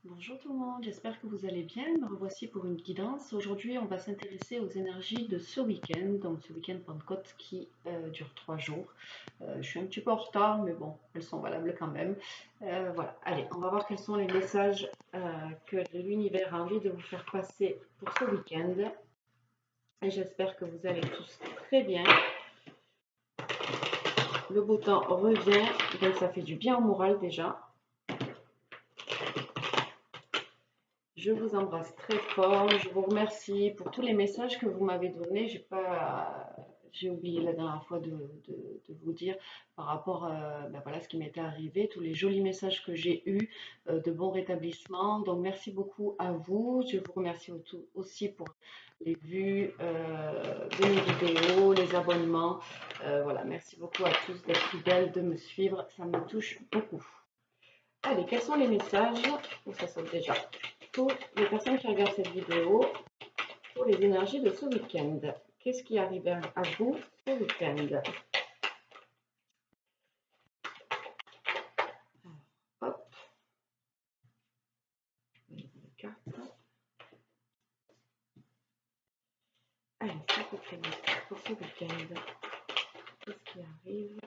Bonjour tout le monde, j'espère que vous allez bien. Me revoici pour une guidance. Aujourd'hui, on va s'intéresser aux énergies de ce week-end, donc ce week-end Pentecôte qui dure 3 jours. Je suis un petit peu en retard, mais bon, elles sont valables quand même. Voilà, allez, on va voir quels sont les messages que l'univers a envie de vous faire passer pour ce week-end. Et j'espère que vous allez tous très bien. Le beau temps revient, donc ça fait du bien au moral déjà. Je vous embrasse très fort. Je vous remercie pour tous les messages que vous m'avez donnés. J'ai oublié la dernière fois de vous dire par rapport voilà, ce qui m'était arrivé, tous les jolis messages que j'ai eus, de bons rétablissements. Donc merci beaucoup à vous. Je vous remercie aussi pour les vues de mes vidéos, les abonnements. Voilà, merci beaucoup à tous d'être fidèles, de me suivre. Ça me touche beaucoup. Allez, quels sont les messages? Oh, ça sonne déjà. Pour les personnes qui regardent cette vidéo, pour les énergies de ce week-end. Qu'est-ce qui arrive à vous ce week-end? Hop, les cartes. Allez, s'il vous plaît, pour ce week-end, qu'est-ce qui arrive?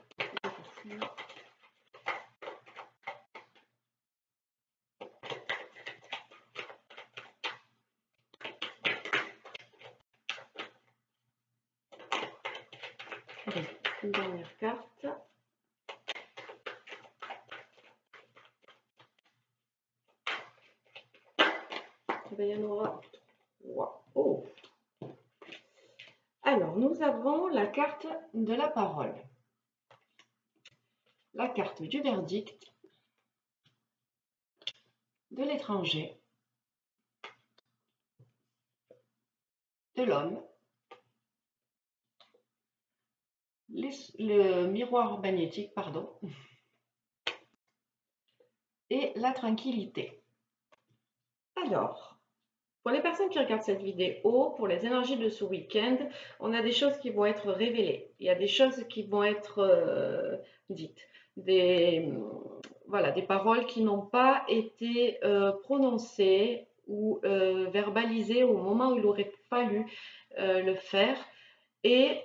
Allez, une dernière carte. Il y en aura 3. Oh! Alors, nous avons la carte de la parole, la carte du verdict, de l'étranger, de l'homme, le miroir magnétique, pardon, et la tranquillité. Alors, pour les personnes qui regardent cette vidéo, pour les énergies de ce week-end, on a des choses qui vont être révélées. Il y a des choses qui vont être dites. Voilà, des paroles qui n'ont pas été prononcées ou verbalisées au moment où il aurait fallu le faire. Et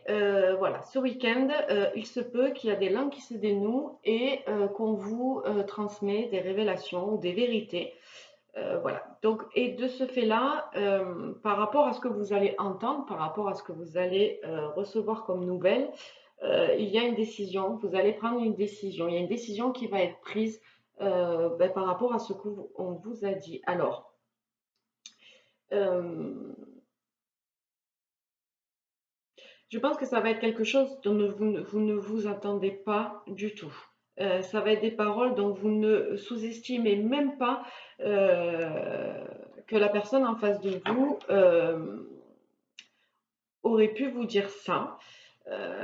voilà, ce week-end, il se peut qu'il y a des langues qui se dénouent et qu'on vous transmet des révélations ou des vérités. Voilà. Donc, et de ce fait-là, par rapport à ce que vous allez entendre, par rapport à ce que vous allez recevoir comme nouvelle, il y a une décision. Vous allez prendre une décision. Il y a une décision qui va être prise par rapport à ce qu'on vous a dit. Alors, euh, je pense que ça va être quelque chose dont vous ne vous attendez pas du tout. Ça va être des paroles dont vous ne sous-estimez même pas que la personne en face de vous aurait pu vous dire ça.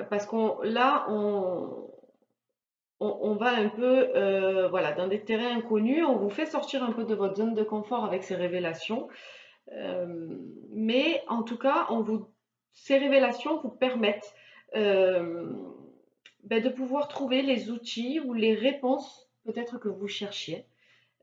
Parce qu'on là, on va un peu voilà, dans des terrains inconnus, on vous fait sortir un peu de votre zone de confort avec ces révélations. Euh, mais en tout cas, ces révélations vous permettent euh, de pouvoir trouver les outils ou les réponses peut-être que vous cherchiez.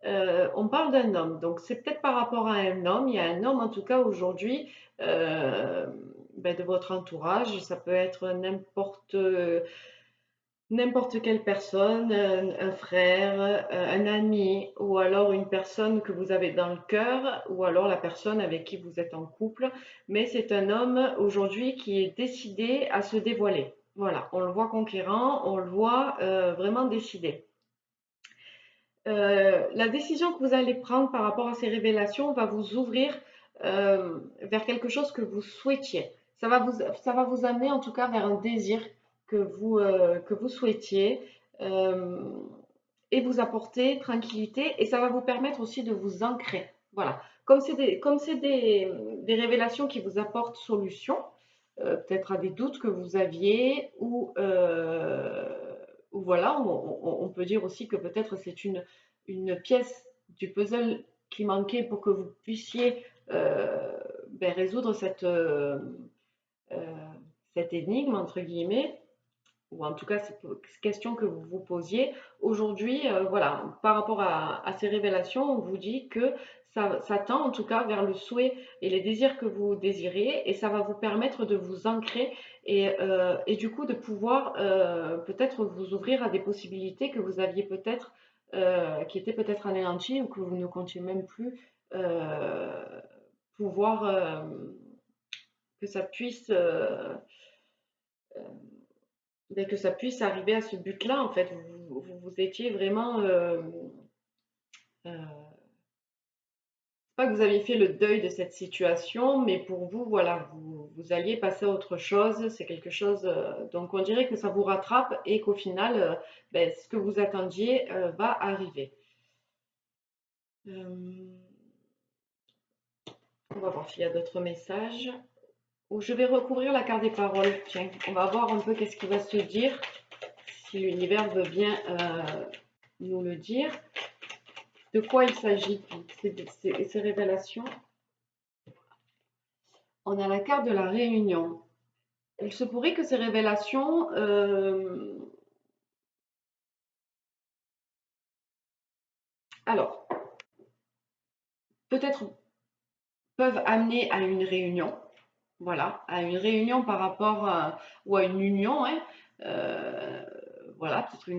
On parle d'un homme, donc c'est peut-être par rapport à un homme. Il y a un homme en tout cas aujourd'hui de votre entourage. Ça peut être n'importe quelle personne, un frère, un ami, ou alors une personne que vous avez dans le cœur, ou alors la personne avec qui vous êtes en couple. Mais c'est un homme aujourd'hui qui est décidé à se dévoiler. Voilà, on le voit conquérant, on le voit vraiment décidé. La décision que vous allez prendre par rapport à ces révélations va vous ouvrir vers quelque chose que vous souhaitiez. Ça va vous amener en tout cas vers un désir que vous souhaitiez euh, et vous apporter tranquillité et ça va vous permettre aussi de vous ancrer. Voilà. Comme c'est des révélations qui vous apportent solution, peut-être à des doutes que vous aviez ou voilà, on peut dire aussi que peut-être c'est une pièce du puzzle qui manquait pour que vous puissiez résoudre euh, cette énigme, entre guillemets. ou en tout cas ces questions que vous vous posiez. Aujourd'hui, voilà, par rapport à ces révélations, on vous dit que ça tend en tout cas vers le souhait et les désirs que vous désirez, et ça va vous permettre de vous ancrer et du coup de pouvoir peut-être vous ouvrir à des possibilités que vous aviez peut-être, qui étaient peut-être anéanties ou que vous ne comptiez même plus pouvoir, que ça puisse, que ça puisse arriver à ce but-là, en fait. Vous étiez vraiment, pas que vous aviez fait le deuil de cette situation, mais pour vous, voilà, vous alliez passer à autre chose. C'est quelque chose, donc on dirait que ça vous rattrape et qu'au final, ce que vous attendiez va arriver. On va voir s'il y a d'autres messages. Ou je vais recouvrir la carte des paroles. Tiens, on va voir un peu qu'est-ce qui va se dire, si l'univers veut bien nous le dire. De quoi il s'agit, ces révélations? On a la carte de la réunion. Il se pourrait que ces révélations alors, peut-être peuvent amener à une réunion, voilà, à une réunion par rapport ou à une union, hein, voilà, peut-être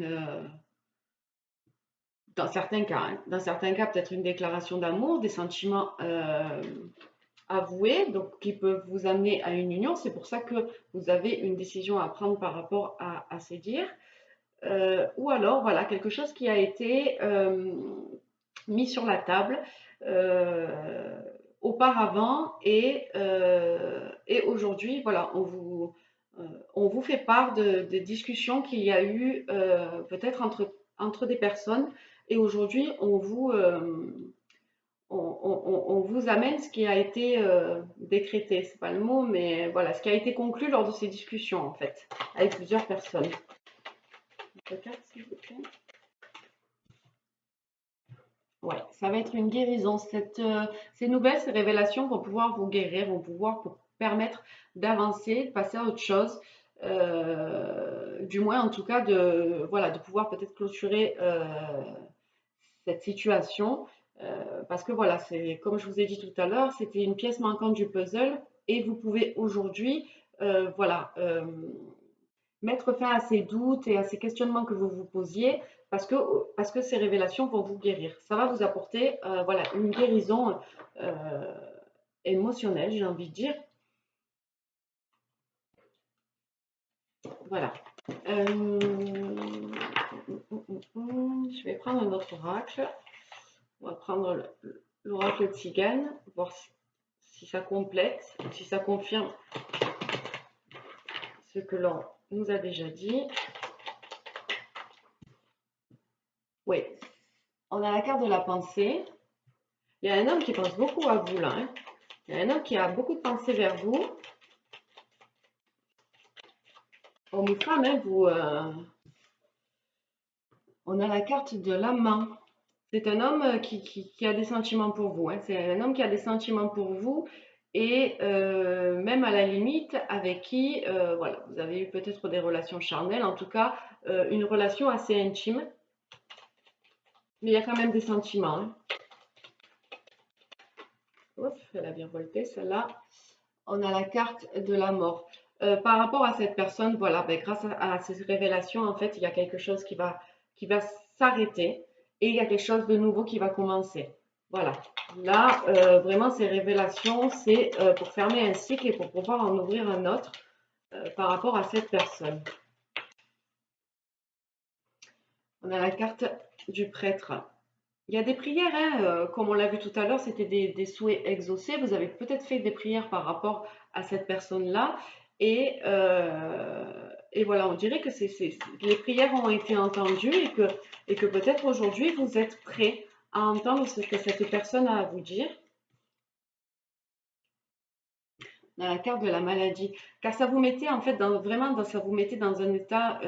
dans certains cas, hein, dans certains cas, peut-être une déclaration d'amour, des sentiments avoués, donc qui peuvent vous amener à une union. C'est pour ça que vous avez une décision à prendre par rapport à ces dires. Ou alors, voilà, quelque chose qui a été mis sur la table auparavant et aujourd'hui, voilà, on vous fait part de discussions qu'il y a eu peut-être entre des personnes et aujourd'hui, on vous amène ce qui a été décrété, c'est pas le mot, mais voilà, ce qui a été conclu lors de ces discussions en fait, avec plusieurs personnes. S'il vous plaît. Ouais, ça va être une guérison. Ces nouvelles, ces révélations vont pouvoir vous guérir, vont pouvoir vous permettre d'avancer, de passer à autre chose. Du moins, en tout cas, voilà, de pouvoir peut-être clôturer cette situation. Parce que voilà, c'est comme je vous ai dit tout à l'heure, c'était une pièce manquante du puzzle et vous pouvez aujourd'hui, voilà, mettre fin à ces doutes et à ces questionnements que vous vous posiez parce que ces révélations vont vous guérir. Ça va vous apporter voilà, une guérison émotionnelle, j'ai envie de dire. Voilà. Je vais prendre un autre oracle. On va prendre l'oracle Tzigane, voir si ça complète, si ça confirme ce que l'on nous a déjà dit. Oui, on a la carte de la pensée. Il y a un homme qui pense beaucoup à vous là. Hein. Il y a un homme qui a beaucoup de pensées vers vous. Homme ou femme, hein, on a la carte de l'amant. C'est un homme qui a des sentiments pour vous. Hein. C'est un homme qui a des sentiments pour vous et même à la limite avec qui voilà, vous avez eu peut-être des relations charnelles, en tout cas une relation assez intime. Mais il y a quand même des sentiments. Hein. Ouf, elle a bien volté celle-là. On a la carte de la mort. Par rapport à cette personne, voilà, grâce à ces révélations, en fait, il y a quelque chose qui va s'arrêter et il y a quelque chose de nouveau qui va commencer. Voilà. Là, vraiment, ces révélations, c'est pour fermer un cycle et pour pouvoir en ouvrir un autre par rapport à cette personne. On a la carte du prêtre. Il y a des prières, hein, comme on l'a vu tout à l'heure, c'était des souhaits exaucés. Vous avez peut-être fait des prières par rapport à cette personne-là. Et voilà, on dirait que les prières ont été entendues et que peut-être aujourd'hui, vous êtes prêt à entendre ce que cette personne a à vous dire. Dans la carte de la maladie. Car ça vous mettait en fait ça vous mettait dans un état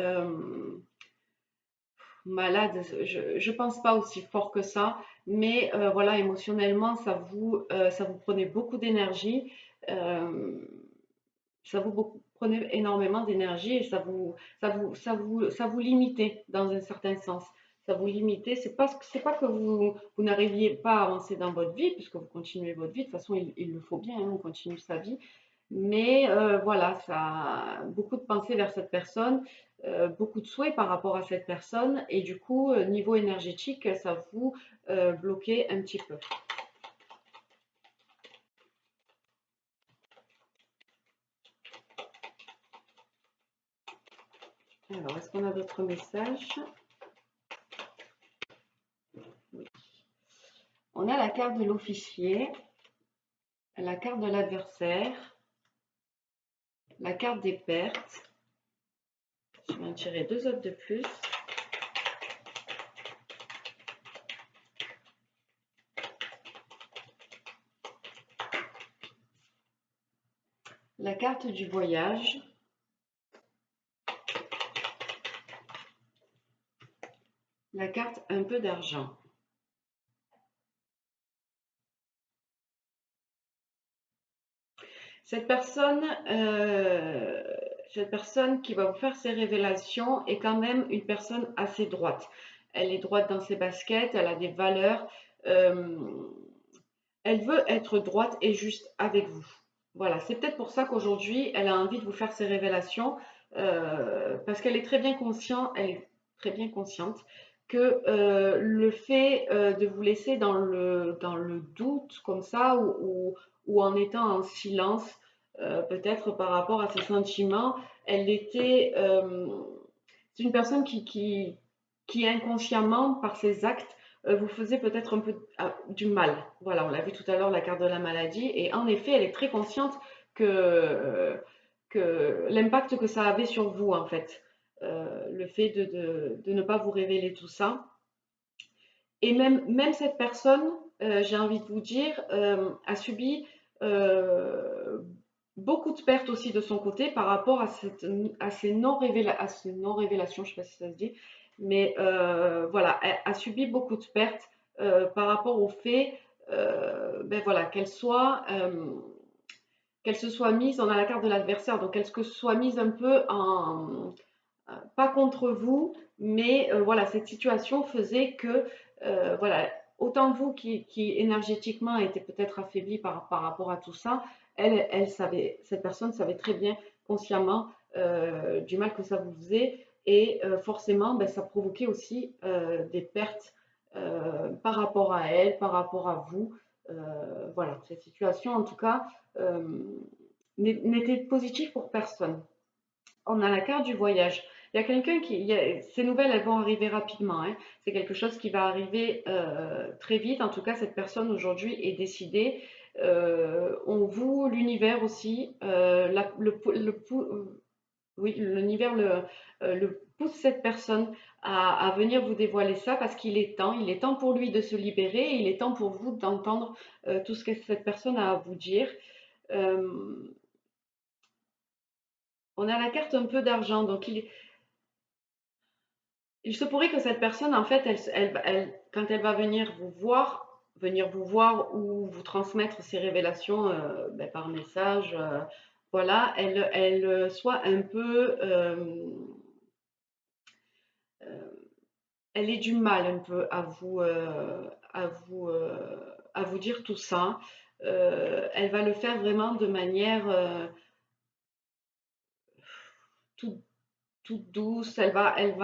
malade, je pense pas aussi fort que ça, mais voilà, émotionnellement, ça vous prenait beaucoup d'énergie, ça vous prenez énormément d'énergie et ça vous limitait dans un certain sens. Ça vous limitait. C'est pas que vous n'arriviez pas à avancer dans votre vie, puisque vous continuez votre vie. De toute façon, il le faut bien, hein, on continue sa vie. Mais voilà, ça a beaucoup de pensées vers cette personne, beaucoup de souhaits par rapport à cette personne. Et du coup, niveau énergétique, ça vous bloquait un petit peu. Alors, est-ce qu'on a d'autres messages? Oui. On a la carte de l'officier, la carte de l'adversaire, la carte des pertes. Je vais en tirer deux autres de plus. La carte du voyage. La carte un peu d'argent. Cette personne, euh, cette personne qui va vous faire ces révélations est quand même une personne assez droite. Elle est droite dans ses baskets, elle a des valeurs. euh, Elle veut être droite et juste avec vous. Voilà, c'est peut-être pour ça qu'aujourd'hui, elle a envie de vous faire ces révélations, parce qu'elle est très bien consciente, elle est très bien consciente que le fait de vous laisser dans le doute comme ça, ou en étant en silence, peut-être par rapport à ses sentiments, elle était, c'est une personne qui inconsciemment, par ses actes, vous faisait peut-être un peu du mal. Voilà, on l'a vu tout à l'heure, la carte de la maladie. Et en effet, elle est très consciente que l'impact que ça avait sur vous, en fait. Le fait de ne pas vous révéler tout ça. Et même cette personne, j'ai envie de vous dire, a subi euh, beaucoup de pertes aussi de son côté par rapport à ces non-révélations, je ne sais pas si ça se dit, mais voilà, elle a subi beaucoup de pertes par rapport au fait ben voilà, qu'elle se soit mise, on a la carte de l'adversaire, donc qu'elle se soit mise un peu pas contre vous, mais voilà, cette situation faisait que, voilà, autant vous qui énergétiquement était peut-être affaibli par rapport à tout ça, elle savait, cette personne savait très bien, consciemment, du mal que ça vous faisait, et forcément, ben, ça provoquait aussi des pertes par rapport à elle, par rapport à vous. Voilà, cette situation, en tout cas, euh, n'était positive pour personne. On a la carte du voyage. Il y a quelqu'un ces nouvelles, elles vont arriver rapidement, hein. C'est quelque chose qui va arriver très vite. En tout cas, cette personne aujourd'hui est décidée. On voue l'univers aussi. Oui, l'univers le pousse cette personne à venir vous dévoiler ça parce qu'il est temps. Il est temps pour lui de se libérer. Et il est temps pour vous d'entendre tout ce que cette personne a à vous dire. Euh, on a la carte un peu d'argent. Donc, il se pourrait que cette personne, en fait, quand elle va venir vous voir ou vous transmettre ses révélations ben, par message, voilà, elle soit un peu, euh, elle ait du mal un peu à vous dire tout ça. Elle va le faire vraiment de manière toute toute douce, voilà, elle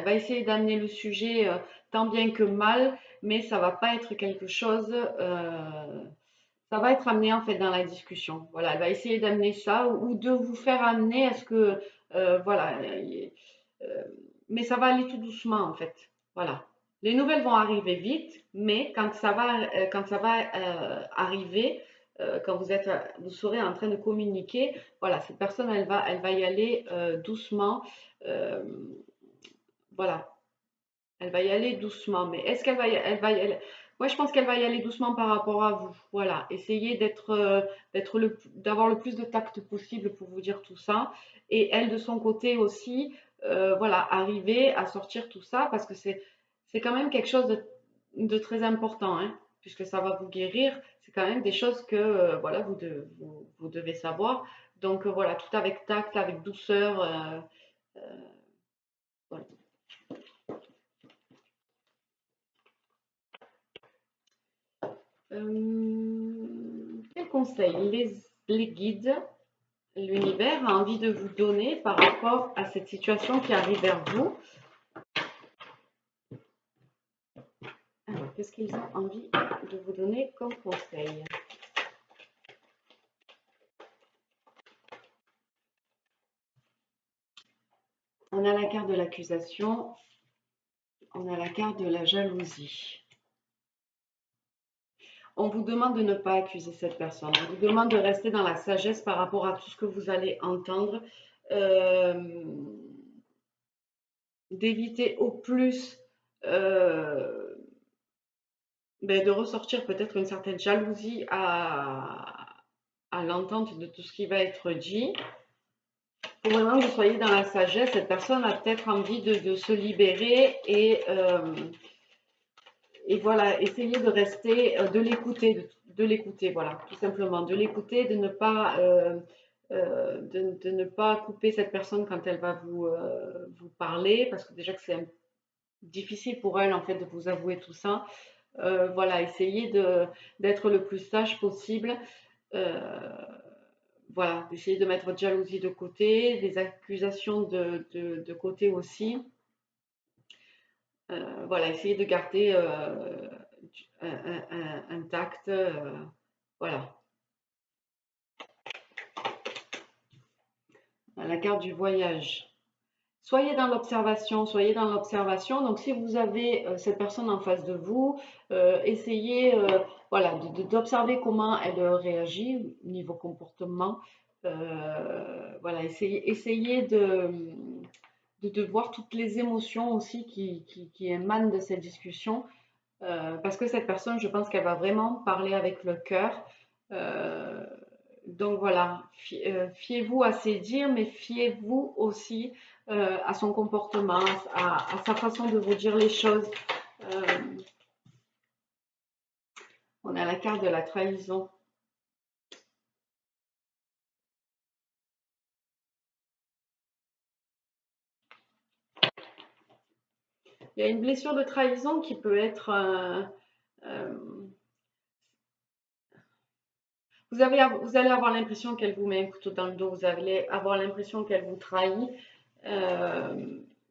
va essayer d'amener le sujet tant bien que mal, mais ça va pas être quelque chose, ça va être amené en fait dans la discussion. Voilà, elle va essayer d'amener ça ou de vous faire amener à ce que, voilà, euh, mais ça va aller tout doucement en fait. Voilà. Les nouvelles vont arriver vite, mais quand ça va arriver, quand vous serez en train de communiquer, voilà, cette personne, elle va y aller doucement. euh, voilà, elle va y aller doucement. Mais est-ce elle va y aller? Moi, je pense qu'elle va y aller doucement par rapport à vous. Voilà, essayez d'avoir le plus de tact possible pour vous dire tout ça. Et elle, de son côté aussi, voilà, arriver à sortir tout ça parce que c'est quand même quelque chose de très important, hein, puisque ça va vous guérir. C'est quand même des choses que, voilà, vous devez savoir. Donc voilà, tout avec tact, avec douceur. Voilà. Quel conseil les guides, l'univers a envie de vous donner par rapport à cette situation qui arrive vers vous? Alors, qu'est-ce qu'ils ont envie de vous donner comme conseil? On a la carte de l'accusation, on a la carte de la jalousie. On vous demande de ne pas accuser cette personne. On vous demande de rester dans la sagesse par rapport à tout ce que vous allez entendre. D'éviter au plus de ressortir peut-être une certaine jalousie à l'entente de tout ce qui va être dit. Pour vraiment que vous soyez dans la sagesse, cette personne a peut-être envie de se libérer et voilà, essayez de rester, de l'écouter, voilà, tout simplement, de l'écouter, de ne pas couper cette personne quand elle va vous parler, parce que déjà que c'est difficile pour elle en fait de vous avouer tout ça. Voilà, essayez d'être le plus sage possible. Voilà, d'essayer de mettre votre jalousie de côté, des accusations de côté aussi. Voilà, essayez de garder un tact. Voilà. La carte du voyage. Soyez dans l'observation, soyez dans l'observation. Donc, si vous avez cette personne en face de vous, essayez voilà, d'observer comment elle réagit niveau comportement. Voilà, essayez de voir toutes les émotions aussi qui émanent de cette discussion. Parce que cette personne, je pense qu'elle va vraiment parler avec le cœur. Donc voilà, fiez-vous à ses dires, mais fiez-vous aussi à son comportement, à sa façon de vous dire les choses. On a la carte de la trahison. Il y a une blessure de trahison qui peut être... vous allez avoir l'impression qu'elle vous met un couteau dans le dos, vous allez avoir l'impression qu'elle vous trahit.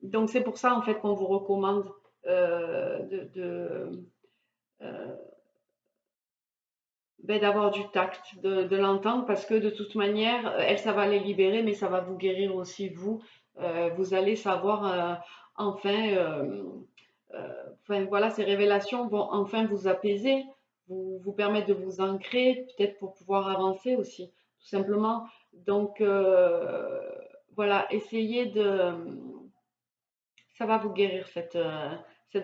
Donc c'est pour ça en fait qu'on vous recommande d'avoir du tact, de l'entendre, parce que de toute manière, elle, ça va les libérer, mais ça va vous guérir aussi vous. Vous allez savoir enfin voilà, ces révélations vont enfin vous apaiser, vous permettre de vous ancrer, peut-être pour pouvoir avancer aussi, tout simplement. Donc voilà, essayez ça va vous guérir cette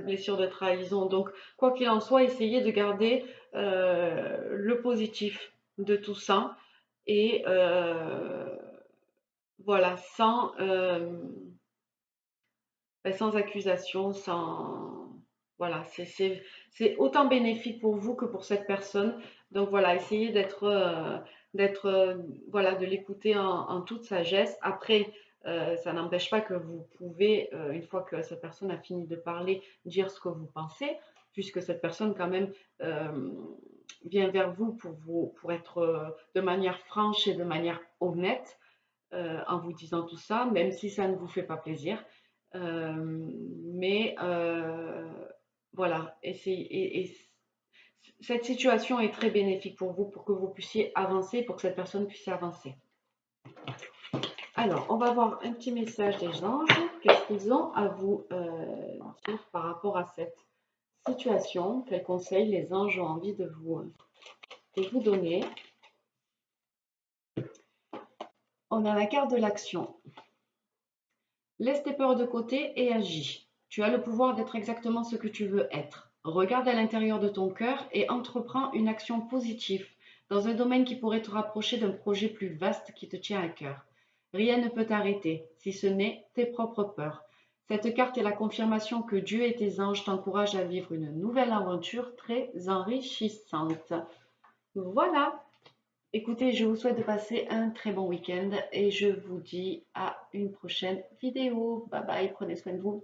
blessure de trahison. Donc, quoi qu'il en soit, essayez de garder le positif de tout ça et voilà, sans accusation, sans... Voilà, c'est autant bénéfique pour vous que pour cette personne. Donc voilà, essayez voilà, de l'écouter en toute sagesse. Après, ça n'empêche pas que vous pouvez, une fois que cette personne a fini de parler, dire ce que vous pensez, puisque cette personne quand même vient vers vous pour être de manière franche et de manière honnête en vous disant tout ça, même si ça ne vous fait pas plaisir. Mais voilà, cette situation est très bénéfique pour vous, pour que vous puissiez avancer, pour que cette personne puisse avancer. Alors, on va voir un petit message des anges. Qu'est-ce qu'ils ont à vous dire par rapport à cette situation? Quels conseils les anges ont envie de vous donner? On a la carte de l'action. Laisse tes peurs de côté et agis. Tu as le pouvoir d'être exactement ce que tu veux être. Regarde à l'intérieur de ton cœur et entreprends une action positive dans un domaine qui pourrait te rapprocher d'un projet plus vaste qui te tient à cœur. Rien ne peut t'arrêter, si ce n'est tes propres peurs. Cette carte est la confirmation que Dieu et tes anges t'encouragent à vivre une nouvelle aventure très enrichissante. Voilà. Écoutez, je vous souhaite de passer un très bon week-end et je vous dis à une prochaine vidéo. Bye bye, prenez soin de vous.